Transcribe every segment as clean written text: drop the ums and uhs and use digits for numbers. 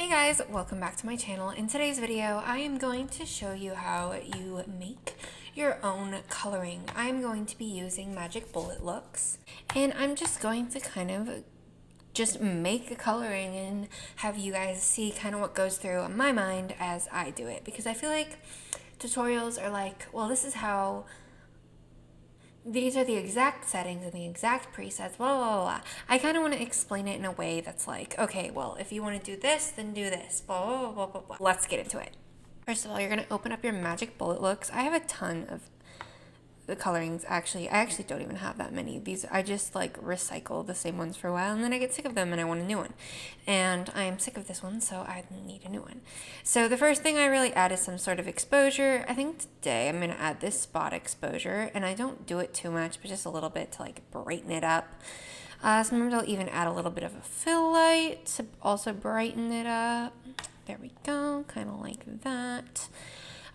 Hey guys, welcome back to my channel. In today's video, I am going to show you how you make your own coloring. I'm going to be using Magic Bullet Looks, and I'm just going to kind of just make a coloring and have you guys see kind of what goes through my mind as I do it, because I feel like tutorials are like, well, this is how these are the exact settings and the exact presets, blah, blah, blah. I kind of want to explain it in a way that's like, okay, well, if you want to do this, then do this, blah, blah, blah, blah, blah. Let's get into it. First of all, you're going to open up your Magic Bullet Looks. I have a ton of the colorings. I actually don't even have that many. These, I just like recycle the same ones for a while and then I get sick of them and I want a new one. And I am sick of this one, so I need a new one. So the first thing I really add is some sort of exposure. I think today I'm going to add this spot exposure, and I don't do it too much, but just a little bit to like brighten it up. Sometimes I'll even add a little bit of a fill light to also brighten it up. There we go, kind of like that.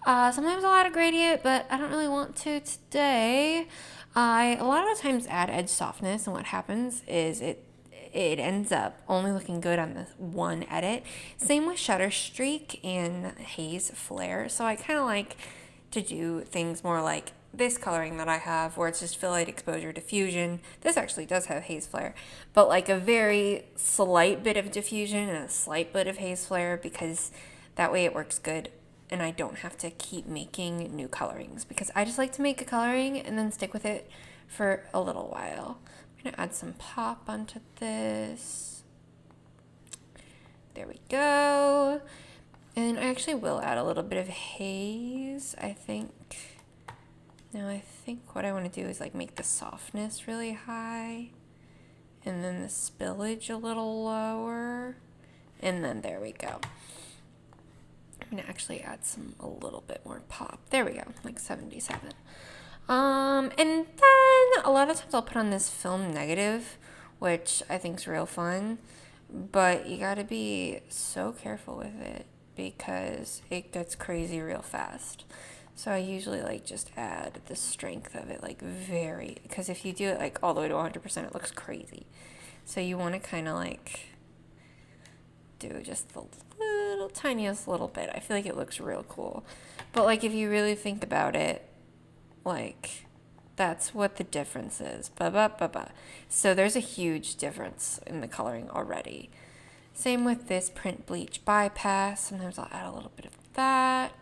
Sometimes I'll add a gradient, but I don't really want to today. I a lot of times add edge softness, and what happens is it ends up only looking good on the one edit. Same with Shutter Streak and Haze Flare. So I kind of like to do things more like this coloring that I have, where it's just fill light, exposure, diffusion. This actually does have Haze Flare, but like a very slight bit of diffusion and a slight bit of Haze Flare, because that way it works good and I don't have to keep making new colorings, because I just like to make a coloring and then stick with it for a little while. I'm going to add some pop onto this. There we go. And I actually will add a little bit of haze, I think. Now I think what I want to do is like make the softness really high and then the spillage a little lower. And then there we go. I'm going to actually add a little bit more pop. There we go, like 77. And then a lot of times I'll put on this film negative, which I think is real fun, but you gotta be so careful with it because it gets crazy real fast. So I usually like just add the strength of it, like because if you do it like all the way to 100%, it looks crazy. So you want to kind of like do just the little tiniest little bit. I feel like it looks real cool. But like if you really think about it, like that's what the difference is. So there's a huge difference in the coloring already. Same with this print bleach bypass. Sometimes I'll add a little bit of that.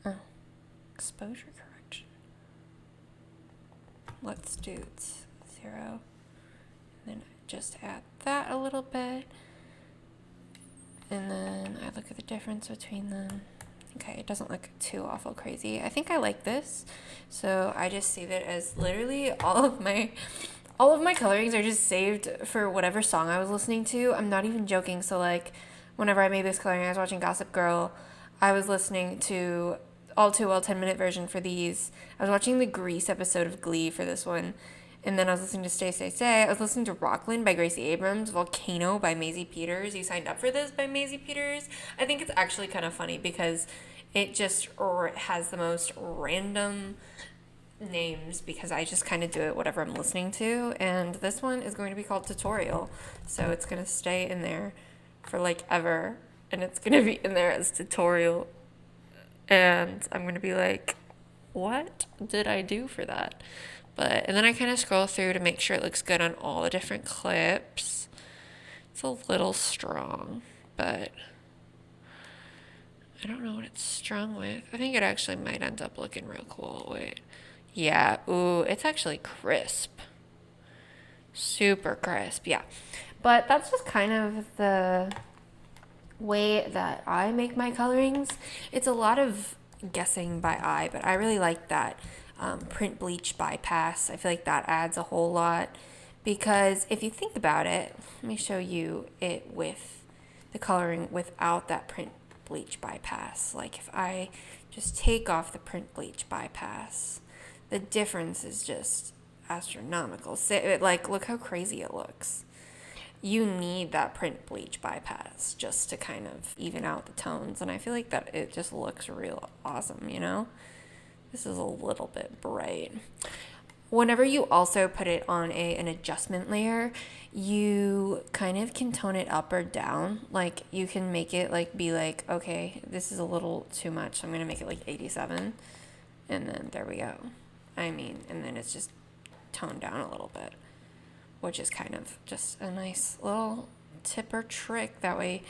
Oh, exposure correction. Let's do 0. And then just add that a little bit. And then I look at the difference between them. Okay, it doesn't look too awful crazy. I think I like this. So I just save it as literally all of my colorings are just saved for whatever song I was listening to. I'm not even joking. So like whenever I made this coloring, I was watching Gossip Girl. I was listening to All Too Well 10-minute version for these. I was watching the Grease episode of Glee for this one. And then I was listening to Stay, Stay, Stay. I was listening to Rockland by Gracie Abrams, Volcano by Maisie Peters. You signed up for this by Maisie Peters. I think it's actually kind of funny because it just has the most random names, because I just kind of do it whatever I'm listening to. And this one is going to be called Tutorial. So it's going to stay in there for like ever. And it's going to be in there as Tutorial. And I'm going to be like, what did I do for that? And then I kind of scroll through to make sure it looks good on all the different clips. It's a little strong, but I don't know what it's strong with. I think it actually might end up looking real cool. Wait. Yeah. Ooh, it's actually crisp. Super crisp. Yeah. But that's just kind of the way that I make my colorings. It's a lot of guessing by eye, but I really like that print bleach bypass. I feel like that adds a whole lot, because if you think about it, let me show you it with the coloring without that print bleach bypass. Like if I just take off the print bleach bypass, the difference is just astronomical. So, like, look how crazy it looks. You need that print bleach bypass just to kind of even out the tones, and I feel like that it just looks real awesome, you know? This is a little bit bright. Whenever you also put it on an adjustment layer, you kind of can tone it up or down. Like you can make it like be like, okay, this is a little too much. I'm gonna make it like 87, and then there we go. I mean, and then it's just toned down a little bit, which is kind of just a nice little tip or trick. That way,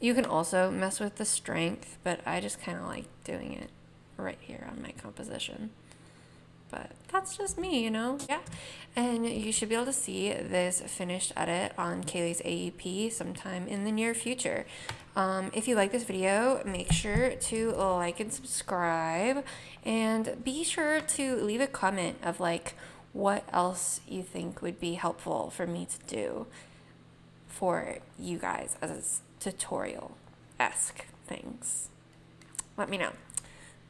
you can also mess with the strength, but I just kind of like doing it right here on my composition. But that's just me, you know? Yeah. And you should be able to see this finished edit on Kaylee's AEP sometime in the near future. If you like this video, make sure to like and subscribe, and be sure to leave a comment of like what else you think would be helpful for me to do for you guys as tutorial-esque things. Let me know.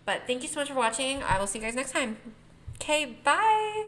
But thank you so much for watching. I will see you guys next time. Okay, bye!